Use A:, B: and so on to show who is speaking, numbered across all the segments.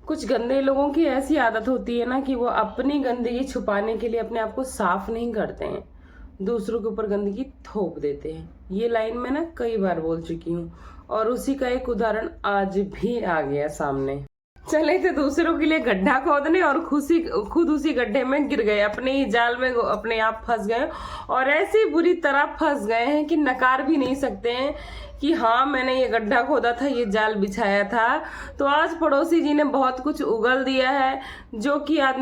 A: कुछ गंदे लोगों की ऐसी आदत होती है ना कि वो अपनी गंदगी छुपाने के लिए अपने आप को साफ नहीं करते हैं, दूसरों के ऊपर गंदगी थोप देते हैं। ये लाइन मैं ना कई बार बोल चुकी हूँ और उसी का एक उदाहरण आज भी आ गया सामने। चले थे दूसरों के लिए गड्ढा खोदने और खुद उसी गड्ढे में गिर गए, अपने ही जाल में अपने आप फंस गए और ऐसी बुरी तरह फंस गए हैं कि नकार भी नहीं सकते हैं कि हाँ मैंने ये गड्ढा खोदा था, ये जाल बिछाया था। तो आज पड़ोसी जी ने बहुत कुछ उगल दिया है जो कि आज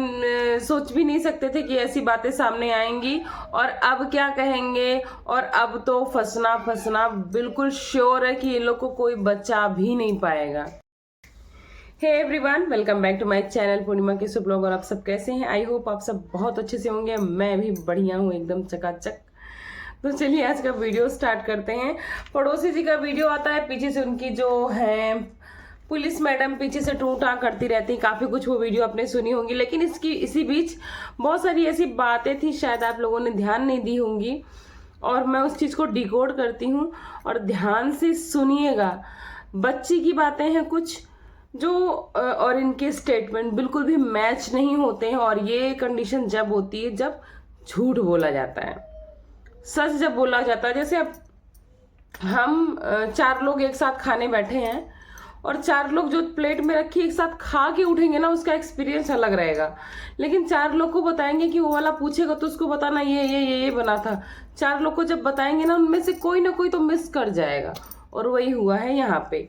A: सोच भी नहीं सकते थे कि ऐसी बातें सामने आएंगी और अब क्या कहेंगे। और अब तो फंसना फंसना बिल्कुल श्योर है कि इन लोग को कोई बचा भी नहीं पाएगा। Hey everyone, welcome back to my channel Purnima के शुभ ब्लॉग। और आप सब कैसे हैं? आई होप आप सब बहुत अच्छे से होंगे। मैं भी बढ़िया हूँ, एकदम चकाचक। तो चलिए आज का वीडियो स्टार्ट करते हैं। पड़ोसी जी का वीडियो आता है, पीछे से उनकी जो है पुलिस मैडम पीछे से टू टाँ करती रहती, काफी कुछ वो वीडियो आपने सुनी होंगी। लेकिन इसी बीच बहुत सारी ऐसी बातें थी, शायद आप लोगों ने ध्यान नहीं दी होंगी और मैं उस चीज को डिकोड करती हूँ और ध्यान से सुनिएगा। बच्ची की बातें हैं कुछ जो और इनके स्टेटमेंट बिल्कुल भी मैच नहीं होते हैं। और ये कंडीशन जब होती है जब झूठ बोला जाता है, सच जब बोला जाता है। जैसे अब हम 4 लोग एक साथ खाने बैठे हैं और 4 लोग जो प्लेट में रखी एक साथ खा के उठेंगे ना, उसका एक्सपीरियंस अलग रहेगा। लेकिन 4 लोग को बताएंगे कि वो वाला पूछेगा तो उसको बताना ये बना था। 4 लोग को जब बताएंगे ना, उनमें से कोई ना कोई तो मिस कर जाएगा। और वही हुआ है यहाँ पे।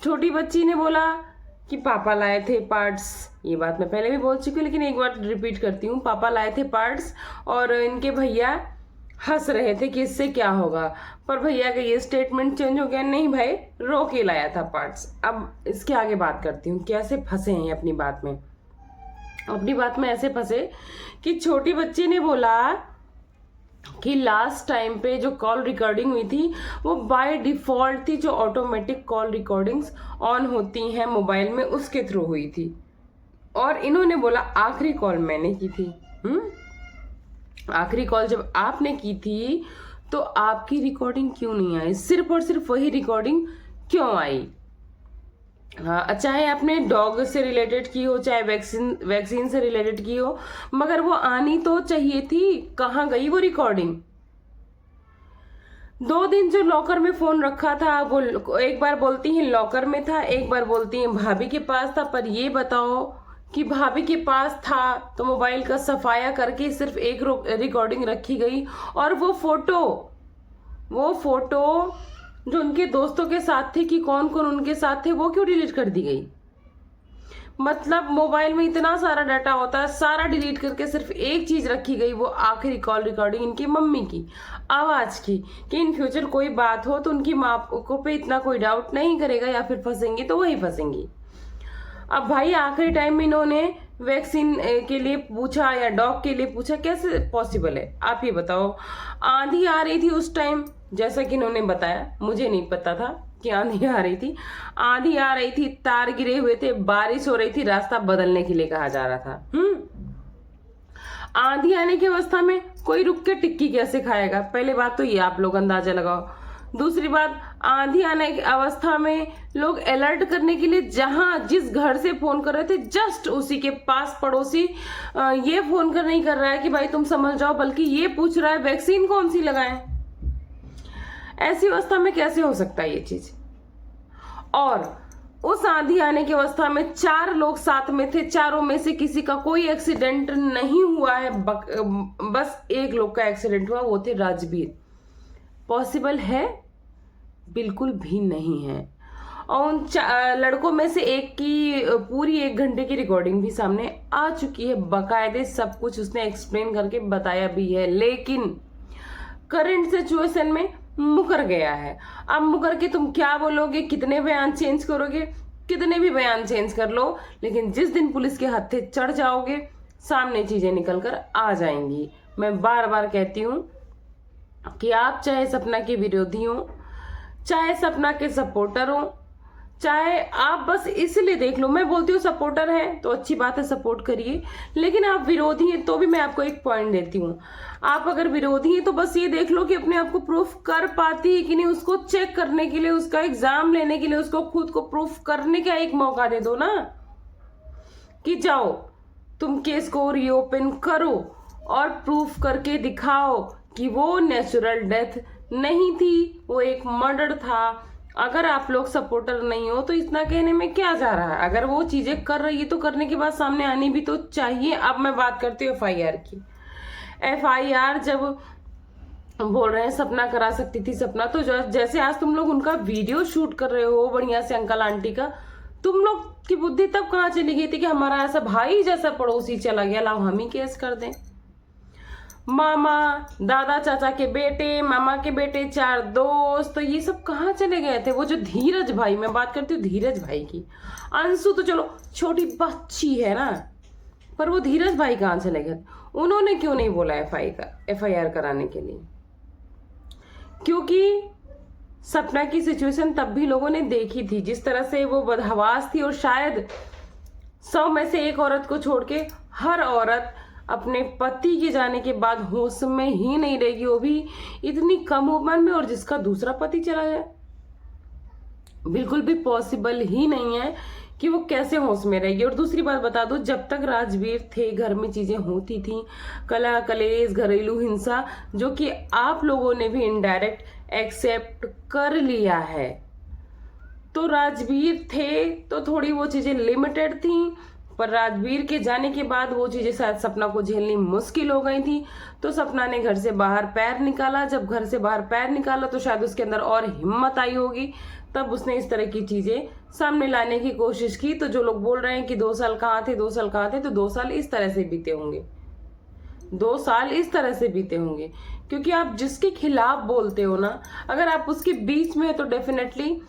A: छोटी बच्ची ने बोला कि पापा लाए थे पार्ट्स। ये बात मैं पहले भी बोल चुकी हूँ लेकिन एक बार रिपीट करती हूँ। पापा लाए थे पार्ट्स और इनके भैया हंस रहे थे कि इससे क्या होगा। पर भैया का ये स्टेटमेंट चेंज हो गया, नहीं भाई रो के लाया था पार्ट्स। अब इसके आगे बात करती हूँ कैसे फंसे हैं अपनी बात में। अपनी बात में ऐसे फंसे कि छोटी बच्ची ने बोला कि लास्ट टाइम पे जो कॉल रिकॉर्डिंग हुई थी वो बाय डिफॉल्ट थी, जो ऑटोमेटिक कॉल रिकॉर्डिंग्स ऑन होती हैं मोबाइल में, उसके थ्रू हुई थी। और इन्होंने बोला आखिरी कॉल मैंने की थी। आखिरी कॉल जब आपने की थी तो आपकी रिकॉर्डिंग क्यों नहीं आई? सिर्फ और सिर्फ वही रिकॉर्डिंग क्यों आई? हाँ, चाहे आपने डॉग से रिलेटेड की हो, चाहे वैक्सीन से रिलेटेड की हो, मगर वो आनी तो चाहिए थी। कहाँ गई वो रिकॉर्डिंग? 2 दिन जो लॉकर में फोन रखा था, वो एक बार बोलती हैं लॉकर में था, एक बार बोलती हैं भाभी के पास था। पर ये बताओ कि भाभी के पास था तो मोबाइल का सफाया करके सिर्फ एक रिकॉर्डिंग रखी गई। और वो फोटो जो उनके दोस्तों के साथ थे कि कौन कौन उनके साथ थे, वो क्यों डिलीट कर दी गई? मतलब मोबाइल में इतना सारा डाटा होता है, सारा डिलीट करके सिर्फ एक चीज रखी गई, वो आखिरी कॉल रिकॉर्डिंग इनकी मम्मी की आवाज की, कि इन फ्यूचर कोई बात हो तो उनकी माँ को पे इतना कोई डाउट नहीं करेगा या फिर फंसेंगी तो वही फंसेंगी। अब भाई आखिरी टाइम में इन्होंने वैक्सीन के लिए पूछा या डॉग के लिए पूछा, कैसे पॉसिबल है? आप ये बताओ। आंधी आ रही थी उस टाइम, जैसा कि इन्होंने बताया, मुझे नहीं पता था कि आंधी आ रही थी। आंधी आ रही थी, तार गिरे हुए थे, बारिश हो रही थी, रास्ता बदलने के लिए कहा जा रहा था। आंधी आने की अवस्था में कोई रुक के टिक्की कैसे खाएगा? पहले बात तो ये आप लोग अंदाजा लगाओ। दूसरी बात, आंधी आने की अवस्था में लोग अलर्ट करने के लिए जिस घर से फोन कर रहे थे, जस्ट उसी के पास पड़ोसी ये फोन कर नहीं कर रहा है कि भाई तुम समझ जाओ, बल्कि ये पूछ रहा है वैक्सीन कौन सी लगाएं। ऐसी अवस्था में कैसे हो सकता है ये चीज? और उस आंधी आने की अवस्था में 4 लोग साथ में थे, चारों में से किसी का कोई एक्सीडेंट नहीं हुआ है, बस एक लोग का एक्सीडेंट हुआ, वो थे राजवीर। पॉसिबल है? बिल्कुल भी नहीं है। और उन लड़कों में से एक की पूरी 1 घंटे की रिकॉर्डिंग भी सामने आ चुकी है, बकायदे सब कुछ उसने एक्सप्लेन करके बताया भी है। लेकिन करंट सिचुएशन में मुकर गया है। अब मुकर के तुम क्या बोलोगे? कितने बयान चेंज करोगे? कितने भी बयान चेंज कर लो, लेकिन जिस दिन पुलिस के हत्थे चढ़ जाओगे, सामने चीजें निकल कर आ जाएंगी। मैं बार बार कहती हूँ कि आप चाहे सपना के विरोधी हो, चाहे सपना के सपोर्टर हो, चाहे आप बस इसलिए देख लो, मैं बोलती हूँ सपोर्टर है तो अच्छी बात है, सपोर्ट करिए। लेकिन आप विरोधी हैं तो भी मैं आपको एक पॉइंट देती हूँ, आप अगर विरोधी हैं तो बस ये देख लो कि अपने आप को प्रूफ कर पाती है कि नहीं, उसको चेक करने के लिए, उसका एग्जाम लेने के लिए, उसको खुद को प्रूफ करने का एक मौका दे दो ना। कि जाओ तुम केस को रीओपन करो और प्रूफ करके दिखाओ कि वो नेचुरल डेथ नहीं थी, वो एक मर्डर था। अगर आप लोग सपोर्टर नहीं हो तो इतना कहने में क्या जा रहा है? अगर वो चीजें कर रही है तो करने के बाद सामने आनी भी तो चाहिए। अब मैं बात करती हूँ FIR की। FIR जब बोल रहे हैं सपना करा सकती थी सपना, तो जैसे आज तुम लोग उनका वीडियो शूट कर रहे हो बढ़िया से अंकल आंटी का, तुम लोग की बुद्धि तब कहाँ चली गई थी कि हमारा ऐसा भाई जैसा पड़ोसी चला गया, लाओ हम ही केस कर दें। मामा, दादा, चाचा के बेटे, मामा के बेटे, 4 दोस्त, तो ये सब कहाँ चले गए थे? वो जो धीरज भाई, मैं बात करती हूँ धीरज भाई की। अंशु तो चलो छोटी बच्ची है ना, पर वो धीरज भाई कहाँ चले गए? उन्होंने क्यों नहीं बोला FIR कराने के लिए? क्योंकि सपना की सिचुएशन तब भी लोगों ने देखी थी, जिस तरह से वो बदहवास थी, और शायद 100 में से 1 औरत को छोड़ के हर औरत अपने पति के जाने के बाद होश में ही नहीं रहेगी, वो भी इतनी कम उम्र में, और जिसका दूसरा पति चला जाए। बिल्कुल भी पॉसिबल ही नहीं है कि वो कैसे होश में रहेगी। और दूसरी बात बता दो, जब तक राजवीर थे घर में चीजें होती थी, कला कलेश, घरेलू हिंसा, जो कि आप लोगों ने भी इनडायरेक्ट एक्सेप्ट कर लिया है। तो राजवीर थे तो थोड़ी वो चीजें लिमिटेड थी, पर राजवीर के जाने के बाद वो चीजें शायद सपना को झेलनी मुश्किल हो गई थी। तो सपना ने घर से बाहर पैर निकाला। जब घर से बाहर पैर निकाला तो शायद उसके अंदर और हिम्मत आई होगी, तब उसने इस तरह की चीजें सामने लाने की कोशिश की। तो जो लोग बोल रहे हैं कि 2 साल कहाँ थे, 2 साल कहाँ थे, तो 2 साल इस तरह से बीते होंगे, 2 साल इस तरह से बीते होंगे। क्योंकि आप जिसके खिलाफ बोलते हो ना, अगर आप उसके बीच में है तो डेफिनेटली,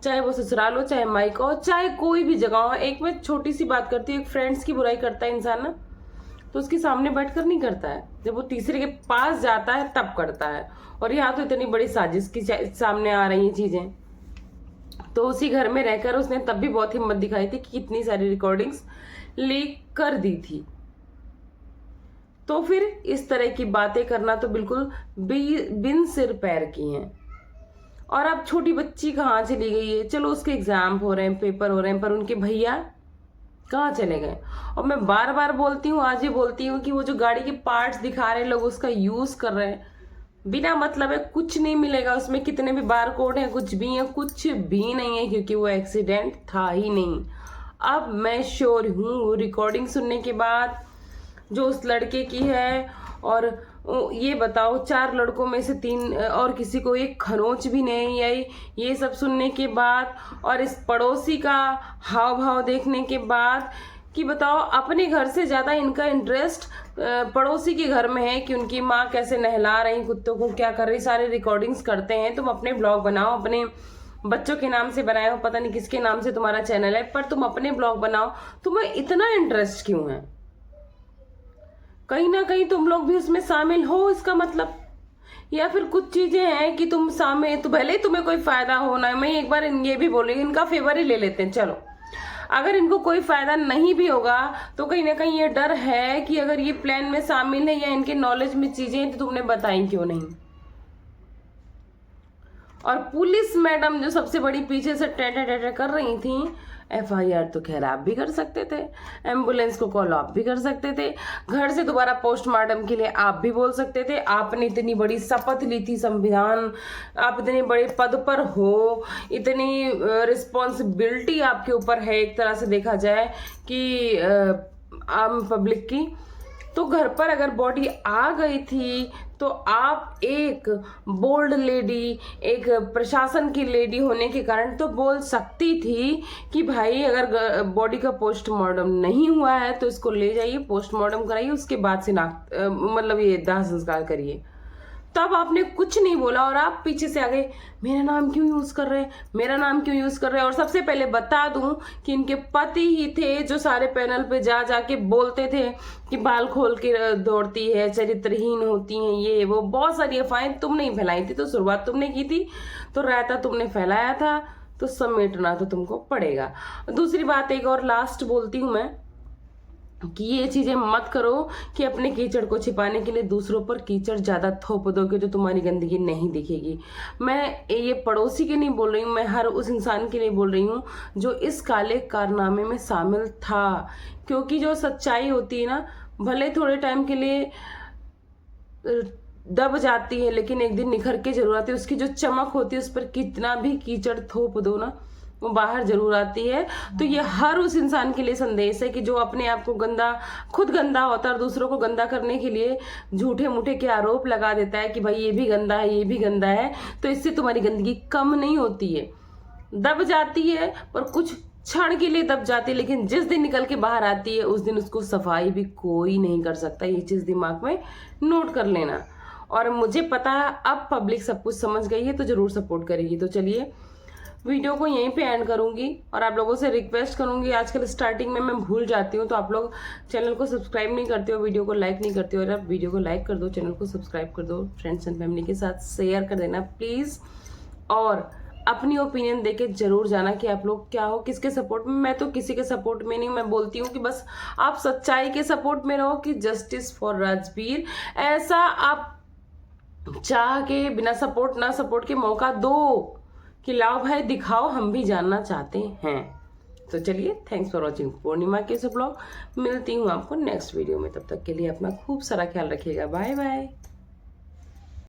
A: चाहे वो ससुराल हो, चाहे मायका हो, चाहे कोई भी जगह हो। एक मैं छोटी सी बात करती हूँ, एक फ्रेंड्स की बुराई करता है इंसान ना, तो उसके सामने बैठकर नहीं करता है, जब वो तीसरे के पास जाता है तब करता है। और यहाँ तो इतनी बड़ी साजिश की सामने आ रही हैं चीजें, तो उसी घर में रहकर उसने तब भी बहुत हिम्मत दिखाई थी कि कितनी सारी रिकॉर्डिंग्स लीक कर दी थी। तो फिर इस तरह की बातें करना तो बिल्कुल बिन सिर पैर की हैं। और अब छोटी बच्ची कहाँ चली गई है? चलो उसके एग्जाम हो रहे हैं, पेपर हो रहे हैं, पर उनके भैया कहाँ चले गए? और मैं बार बार बोलती हूँ, आज ही बोलती हूँ कि वो जो गाड़ी के पार्ट्स दिखा रहे हैं लोग, उसका यूज कर रहे हैं बिना मतलब है, कुछ नहीं मिलेगा उसमें। कितने भी बार कोड है, कुछ भी है, कुछ भी नहीं है, क्योंकि वो एक्सीडेंट था ही नहीं। अब मैं श्योर हूँ रिकॉर्डिंग सुनने के बाद जो उस लड़के की है, और ये बताओ 4 लड़कों में से 3 और किसी को एक खरोंच भी नहीं आई, ये सब सुनने के बाद, और इस पड़ोसी का हाव भाव देखने के बाद, कि बताओ अपने घर से ज्यादा इनका इंटरेस्ट पड़ोसी के घर में है कि उनकी माँ कैसे नहला रही कुत्तों को, क्या कर रही, सारे रिकॉर्डिंग्स करते हैं। तुम अपने ब्लॉग बनाओ, अपने बच्चों के नाम से बनाए हो, पता नहीं किसके नाम से तुम्हारा चैनल है, पर तुम अपने ब्लॉग बनाओ। तुम्हें इतना इंटरेस्ट क्यों है? कहीं ना कहीं तुम लोग भी उसमें शामिल हो, इसका मतलब। या फिर कुछ चीजें हैं कि तुम शामिल, तो भले ही तुम्हें कोई फायदा होना है। मैं एक बार ये भी बोल रही हूँ, इनका फेवर ही ले लेते हैं। चलो, अगर इनको कोई फायदा नहीं भी होगा तो कहीं ना कहीं ये डर है कि अगर ये प्लान में शामिल है या इनके नॉलेज में चीजें हैं तो तुमने बताई क्यों नहीं? और पुलिस मैडम जो सबसे बड़ी पीछे से टेटे कर रही थी, FIR तो खैर आप भी कर सकते थे, एम्बुलेंस को कॉल आप भी कर सकते थे, घर से दोबारा पोस्टमार्टम के लिए आप भी बोल सकते थे। आपने इतनी बड़ी शपथ ली थी संविधान, आप इतने बड़े पद पर हो, इतनी रिस्पॉन्सिबिलिटी आपके ऊपर है एक तरह से देखा जाए कि आम पब्लिक की। तो घर पर अगर बॉडी आ गई थी तो आप एक बोल्ड लेडी, एक प्रशासन की लेडी होने के कारण तो बोल सकती थी कि भाई अगर बॉडी का पोस्टमार्टम नहीं हुआ है तो इसको ले जाइए, पोस्टमार्टम कराइए, उसके बाद से मतलब ये दाह संस्कार करिए। तब आपने कुछ नहीं बोला और आप पीछे से आ गए, मेरा नाम क्यों यूज कर रहे हैं, मेरा नाम क्यों यूज कर रहे हैं। और सबसे पहले बता दूं कि इनके पति ही थे जो सारे पैनल पे जा जाके बोलते थे कि बाल खोल के दौड़ती है, चरित्रहीन होती है, ये वो बहुत सारी अफवाहें तुमने ही फैलाई थी। तो शुरुआत तुमने की थी, तो रायता तुमने फैलाया था, तो समेटना तो तुमको पड़ेगा। दूसरी बात एक और लास्ट बोलती हूँ मैं, कि ये चीजें मत करो कि अपने कीचड़ को छिपाने के लिए दूसरों पर कीचड़ ज्यादा थोप दोगे जो तुम्हारी गंदगी नहीं दिखेगी। मैं ये पड़ोसी के नहीं बोल रही हूँ, मैं हर उस इंसान के लिए बोल रही हूँ जो इस काले कारनामे में शामिल था। क्योंकि जो सच्चाई होती है ना, भले थोड़े टाइम के लिए दब जाती है, लेकिन एक दिन निखर के जरूर आती है। उसकी जो चमक होती है उस पर कितना भी कीचड़ थोप दो ना, वो बाहर जरूर आती है। तो ये हर उस इंसान के लिए संदेश है कि जो अपने आप को गंदा, खुद गंदा होता है और दूसरों को गंदा करने के लिए झूठे मूठे के आरोप लगा देता है कि भाई ये भी गंदा है, ये भी गंदा है। तो इससे तुम्हारी गंदगी कम नहीं होती है, दब जाती है, पर कुछ क्षण के लिए दब जाती है, लेकिन जिस दिन निकल के बाहर आती है उस दिन उसको सफाई भी कोई नहीं कर सकता। ये चीज दिमाग में नोट कर लेना। और मुझे पता है अब पब्लिक सब कुछ समझ गई है तो जरूर सपोर्ट करेगी। तो चलिए वीडियो को यहीं पे एंड करूंगी और आप लोगों से रिक्वेस्ट करूंगी, आजकल स्टार्टिंग में मैं भूल जाती हूँ, तो आप लोग चैनल को सब्सक्राइब नहीं करते हो, वीडियो को लाइक नहीं करते हो, और आप वीडियो को लाइक कर दो, चैनल को सब्सक्राइब कर दो, फ्रेंड्स एंड फैमिली के साथ शेयर कर देना प्लीज। और अपनी ओपिनियन देके जरूर जाना कि आप लोग क्या हो, किसके सपोर्ट में। मैं तो किसी के सपोर्ट में नहीं, मैं बोलती हूँ कि बस आप सच्चाई के सपोर्ट में रहो कि जस्टिस फॉर राजवीर। ऐसा आप चाह के बिना सपोर्ट ना सपोर्ट के मौका दो कि लाओ भाई दिखाओ, हम भी जानना चाहते हैं। तो चलिए, थैंक्स फॉर वॉचिंग पूर्णिमा के ब्लॉग। मिलती हूँ आपको नेक्स्ट वीडियो में, तब तक के लिए अपना खूब सारा ख्याल रखिएगा। Bye bye.